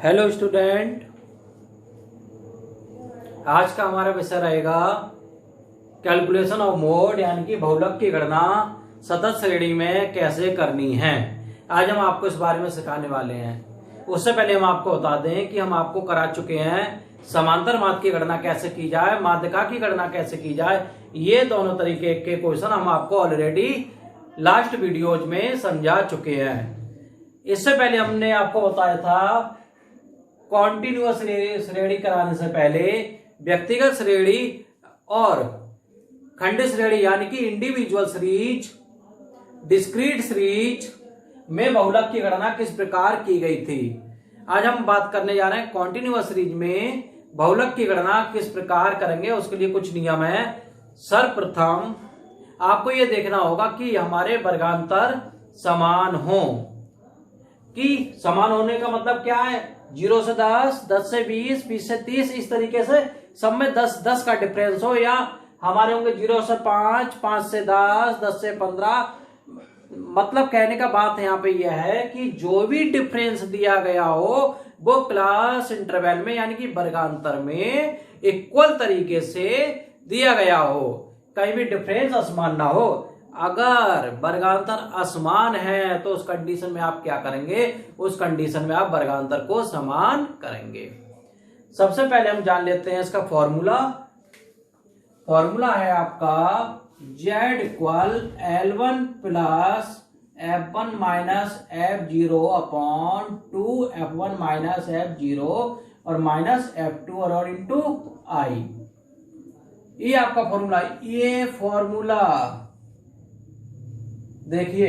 Hello student, आज का हमारा विषय रहेगा कैलकुलेशन ऑफ मोड यानी कि बहुलक की गणना सतत श्रेणी में कैसे करनी है। आज हम आपको इस बारे में सिखाने वाले हैं। उससे पहले हम आपको बता दें कि हम आपको करा चुके हैं समांतर माध्य की गणना कैसे की जाए, माध्यिका की गणना कैसे की जाए। ये दोनों तरीके के क्वेश्चन हम आपको ऑलरेडी लास्ट वीडियोज में समझा चुके हैं। इससे पहले हमने आपको बताया था कॉन्टिन्यूअस श्रेणी कराने से पहले व्यक्तिगत श्रेणी और खंडित श्रेणी यानी कि इंडिविजुअल सीरीज, डिस्क्रीट सीरीज में बहुलक की गणना किस प्रकार की गई थी। आज हम बात करने जा रहे हैं कॉन्टिन्यूअस सीरीज में बहुलक की गणना किस प्रकार करेंगे। उसके लिए कुछ नियम है। सर्वप्रथम आपको यह देखना होगा कि हमारे वर्गांतर समान हो। कि समान होने का मतलब क्या है? 0 से 10, 10 से 20, 20 से 30, इस तरीके से सब में 10-10 का डिफरेंस हो, या हमारे होंगे 0 से 5, 5 से 10, 10 से 15। मतलब कहने का बात यहाँ पे यह है कि जो भी डिफरेंस दिया गया हो वो क्लास इंटरवल में यानी कि वर्गांतर में इक्वल तरीके से दिया गया हो, कहीं भी डिफरेंस असमान ना हो। अगर वर्गांतर असमान है तो उस कंडीशन में आप क्या करेंगे? उस कंडीशन में आप वर्गांतर को समान करेंगे। सबसे पहले हम जान लेते हैं इसका फॉर्मूला। फॉर्मूला है आपका Z equal L1 plus F1 minus F0 upon 2 F1 minus F0 और माइनस F2 और इंटू I। ये आपका फॉर्मूला। ये फॉर्मूला देखिए,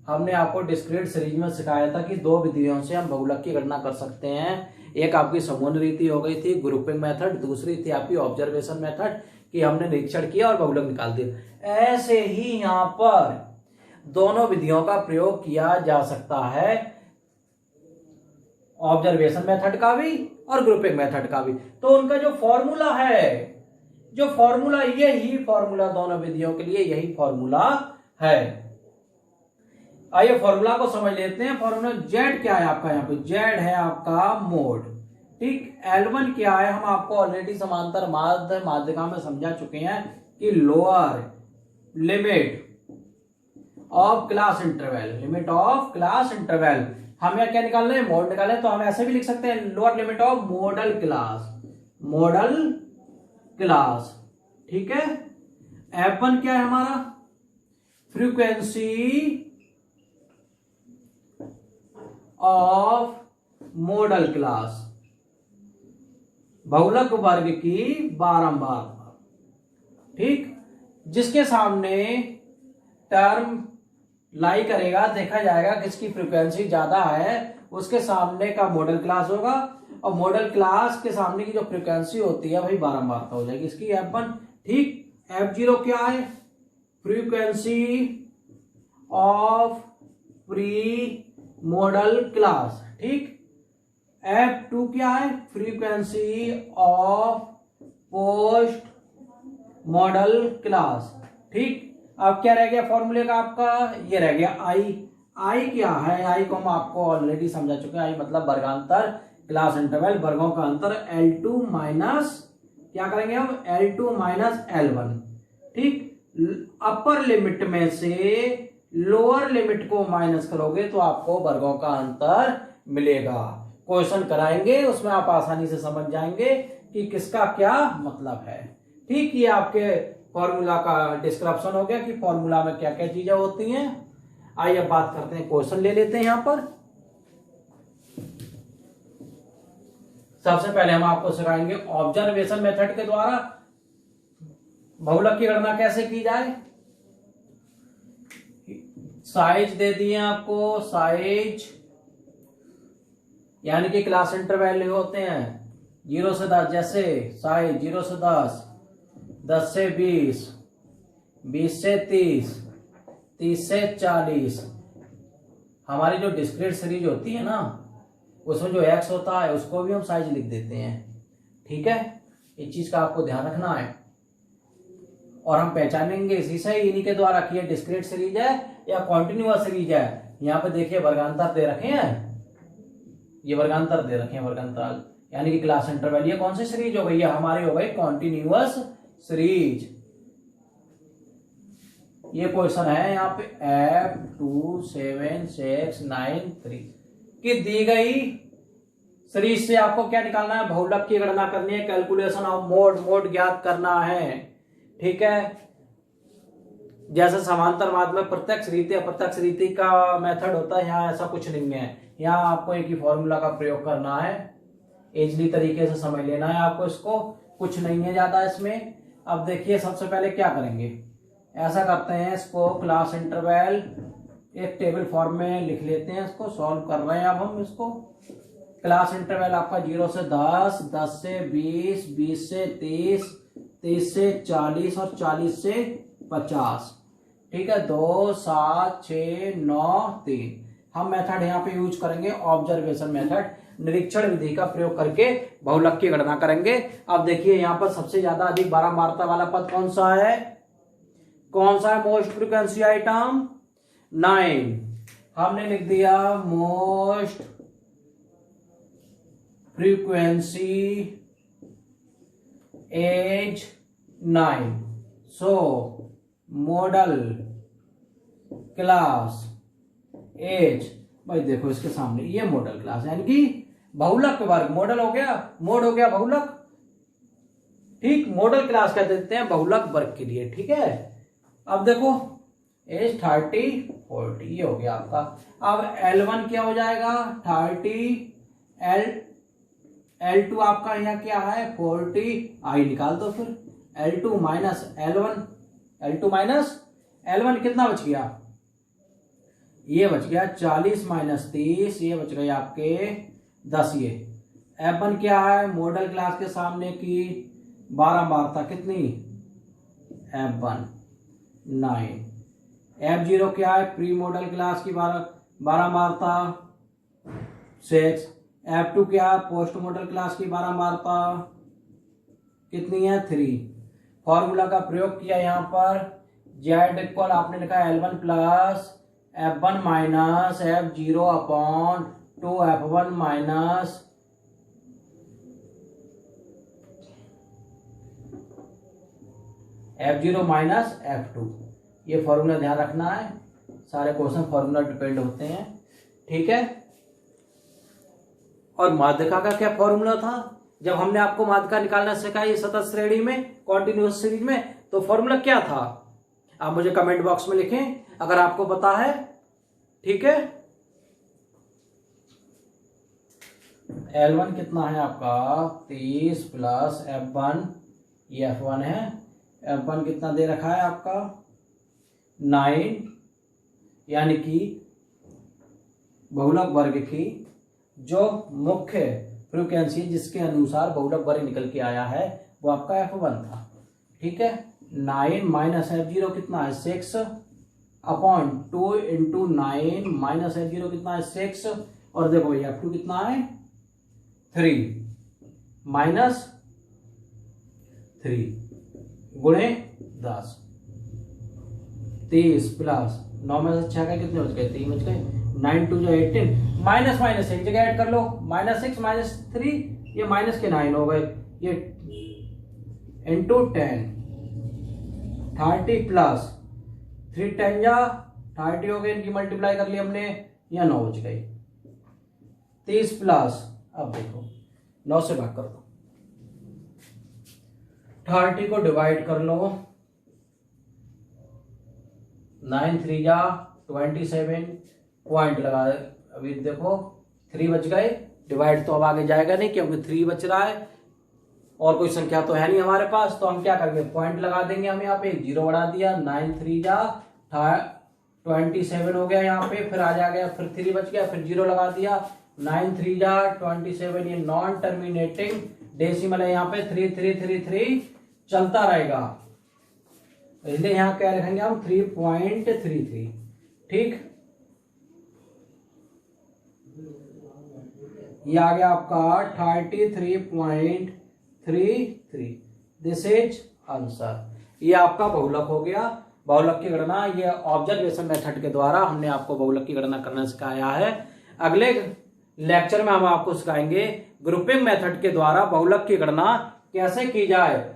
हमने आपको डिस्क्रीट सीरीज में सिखाया था कि दो विधियों से हम बहुलक की गणना कर सकते हैं। एक आपकी समूह रीति हो गई थी, ग्रुपिंग मेथड। दूसरी थी आपकी ऑब्जर्वेशन मेथड कि हमने निरीक्षण किया और बहुलक निकाल दिया। ऐसे ही यहां पर दोनों विधियों का प्रयोग किया जा सकता है, ऑब्जर्वेशन मेथड का भी और ग्रुपिंग मेथड का भी। तो उनका जो फॉर्मूला है, यही फॉर्मूला दोनों विधियों के लिए यही फॉर्मूला है। आइए फॉर्मूला को समझ लेते हैं। फॉर्मूला Z क्या है आपका? यहाँ पे Z है आपका मोड। ठीक, L1 क्या है? हम आपको ऑलरेडी समांतर माध्य माध्यिका में समझा चुके हैं कि lower limit of class interval, limit of class interval. हमें क्या निकालना है? मोड निकालना है। तो हम ऐसे भी लिख सकते हैं lower limit of model class, model class. ठीक है। F1 क्या है हमारा? फ्रीक्वेंसी ऑफ मॉडल क्लास, बहुलक वर्ग की बारंबारता। ठीक, जिसके सामने टर्म लाई करेगा, देखा जाएगा किसकी फ्रीक्वेंसी ज्यादा है, उसके सामने का मॉडल क्लास होगा, और मॉडल क्लास के सामने की जो फ्रीक्वेंसी होती है वही बारंबारता हो जाएगी इसकी F1। ठीक, F0 क्या है? Frequency of pre model class. ठीक, F2 क्या है? Frequency of post model class. ठीक, अब क्या रह गया फॉर्मूले का आपका? ये रह गया I क्या है? I को हम आपको ऑलरेडी समझा चुके हैं। I मतलब वर्गांतर, क्लास इंटरवल, वर्गों का अंतर। L2 माइनस क्या करेंगे हम? L2 minus L1। ठीक, अपर लिमिट में से लोअर लिमिट को माइनस करोगे तो आपको वर्गों का अंतर मिलेगा। क्वेश्चन कराएंगे, उसमें आप आसानी से समझ जाएंगे कि किसका क्या मतलब है। ठीक, ये आपके फॉर्मूला का डिस्क्रिप्शन हो गया कि फॉर्मूला में क्या क्या चीजें होती हैं। आइए अब बात करते हैं, क्वेश्चन ले लेते हैं यहां पर। सबसे पहले हम आपको सिखाएंगे ऑब्जर्वेशन मेथड के द्वारा बहुलक की गणना कैसे की जाए। साइज दे दिए आपको, साइज यानी कि क्लास इंटरवल होते हैं 0 से 10। जैसे साइज 0 से 10, 10 से 20, 20 से 30, 30 से 40। हमारी जो डिस्क्रीट सीरीज होती है ना, उसमें जो x होता है उसको भी हम साइज लिख देते हैं। ठीक है, इस चीज का आपको ध्यान रखना है। और हम पहचानेंगे इसी से, इन्हीं के द्वारा कि ये डिस्क्रीट सीरीज है या कॉन्टिन्यूअस सीरीज है। यहाँ पे देखिए वर्गांतर दे रखे हैं, ये वर्गांतर दे रखे हैं, वर्गांतराल यानी कि क्लास इंटरवल। ये कौन सी सीरीज हो गई? ये हमारी हो गई कॉन्टिन्यूअस सीरीज। ये क्वेश्चन है यहाँ पे F27693 की दी गई सीरीज से आपको क्या निकालना है? बहुलक की गणना करनी है, कैलकुलेशन ऑफ मोड, मोड ज्ञात करना है। ठीक है, जैसे समांतर माध्य में प्रत्यक्ष रीति अप्रत्यक्ष रीति का मेथड होता है, यहाँ ऐसा कुछ नहीं है। यहाँ आपको एक ही फॉर्मूला का प्रयोग करना है, इजली तरीके से समझ लेना है आपको इसको, कुछ नहीं है ज्यादा इसमें। अब देखिए सबसे पहले क्या करेंगे, ऐसा करते हैं, इसको क्लास इंटरवल एक टेबल फॉर्म में लिख लेते हैं, इसको सॉल्व कर रहे हैं अब हम इसको। क्लास इंटरवल आपका 0 से 10, 10 से 20, 20 से 30, 30 से 40 और 40 से 50। ठीक है, 2, 7, 6, 9, 3। हम मेथड यहाँ पे यूज करेंगे ऑब्जर्वेशन मेथड, निरीक्षण विधि का प्रयोग करके बहुलक की गणना करेंगे। अब देखिए यहाँ पर सबसे ज्यादा अधिक बारंबारता वाला पद कौन सा है? कौन सा है मोस्ट फ्रीक्वेंसी आइटम? 9। हमने लिख दिया मोस्ट फ्रीक्वेंसी एज 9। सो मॉडल क्लास एज, भाई देखो इसके सामने ये मॉडल क्लास यानी कि बहुलक वर्ग, मॉडल हो गया, मोड हो गया बहुलक। ठीक, मॉडल क्लास कह देते हैं बहुलक वर्ग के लिए। ठीक है, अब देखो एज 30, 40 ये हो गया आपका। अब L1 क्या हो जाएगा? 30, L2 आपका यहाँ क्या है? 40, आई निकाल दो फिर। L2 minus L1, L2 minus L1 कितना बच गया? ये बच गया 40 माइनस 30, ये बच गए आपके 10। ये F1 क्या है? मॉडल क्लास के सामने की बारंबारता कितनी? F1 9। F0 क्या है? प्री मॉडल क्लास की बारंबारता 6। F2 क्या है? पोस्ट मॉडल क्लास की बारंबारता कितनी है? 3। फॉर्मूला का प्रयोग किया यहाँ पर, Z इक्वल आपने लिखा L1 plus F1 minus F0 upon 2 F1 minus F0 minus F2। ये फॉर्मूला ध्यान रखना है, सारे क्वेश्चन फॉर्मूला डिपेंड होते हैं। ठीक है, और माध्यिका का क्या फॉर्मूला था? जब हमने आपको माध्यिका निकालना सिखाई सतत श्रेणी में, कॉन्टिन्यूअस सीरीज में, तो फॉर्मूला क्या था? आप मुझे कमेंट बॉक्स में लिखें अगर आपको पता है। ठीक है, L1 कितना है आपका? 30 प्लस F1, ये F1 है। F1 कितना दे रखा है आपका? 9, यानी कि बहुलक वर्ग की जो मुख्य फ्रीक्वेंसी जिसके अनुसार बहुलक वर्ग निकल के आया है वो आपका F1 था। ठीक है, 9 माइनस F0 कितना है? 6 अपॉन 2 इंटू 9 माइनस F0 कितना है? 6। और देखो ये F2 कितना है? 3 माइनस 3 गुणे 10। 30 प्लस 9 में से 6 का कितने बच गए? 3 बच गए। 9 2 जो 18, माइनस माइनस एक जगह ऐड कर लो, माइनस 6 माइनस 3, ये माइनस के 9 हो गए। ये इंटू 10, 30 प्लस 3 10 जा 30 हो गए, इनकी मल्टीप्लाई कर ली हमने, या 9 बच गई। 30 प्लस, अब देखो 9 से भाग कर दो, 30 को डिवाइड कर लो, 9 3 जा 27, पॉइंट लगा, अभी देखो 3 बच गए। डिवाइड तो अब आगे जाएगा नहीं क्योंकि 3 बच रहा है और कोई संख्या तो है नहीं हमारे पास, तो हम क्या करेंगे? पॉइंट लगा देंगे। हम यहाँ पे 0 बढ़ा दिया, 9 3 जा 27 हो गया यहाँ पे, फिर आ जाएगा, फिर 3 बच गया, फिर 0 लगा दिया, 9 3 जा 27, ये नॉन टर्मिनेटिंग डेसिमल है यहाँ पे, 3 3 3 3 चलता रहेगा, इसलिए यहाँ क्या लिखेंगे हम? 3.33। ठीक, ये आ गया आपका 33.33। This is answer. ये आपका बहुलक हो गया। बहुलक की गणना ये ऑब्जर्वेशन मेथड के द्वारा हमने आपको बहुलक की गणना करना सिखाया है। अगले लेक्चर में हम आपको सिखाएंगे ग्रुपिंग मेथड के द्वारा बहुलक की गणना कैसे की जाए।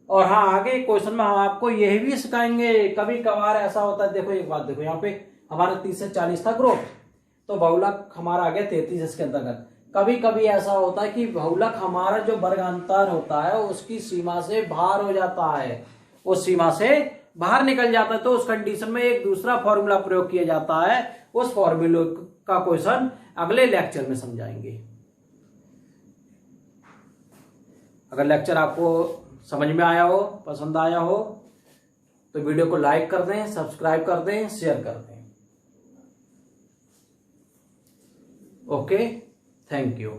और हाँ, आगे क्वेश्चन में हम आपको यह भी सिखाएंगे, कभी कभार ऐसा होता है, देखो एक बात देखो, यहाँ पे हमारा 30 से 40 था ग्रुप, तो बहुलक हमारा आ गया 33 इसके अंतर्गत। कभी कभी ऐसा होता है कि बहुलक हमारा जो वर्गांतर होता है उसकी सीमा से बाहर हो जाता है, उस सीमा से बाहर निकल जाता है, तो उस कंडीशन में एक दूसरा फॉर्मूला प्रयोग किया जाता है। उस फॉर्मूले का क्वेश्चन अगले लेक्चर में समझाएंगे। अगर लेक्चर आपको समझ में आया हो, पसंद आया हो, तो वीडियो को लाइक कर दें, सब्सक्राइब कर दें, शेयर कर दें। Okay, thank you.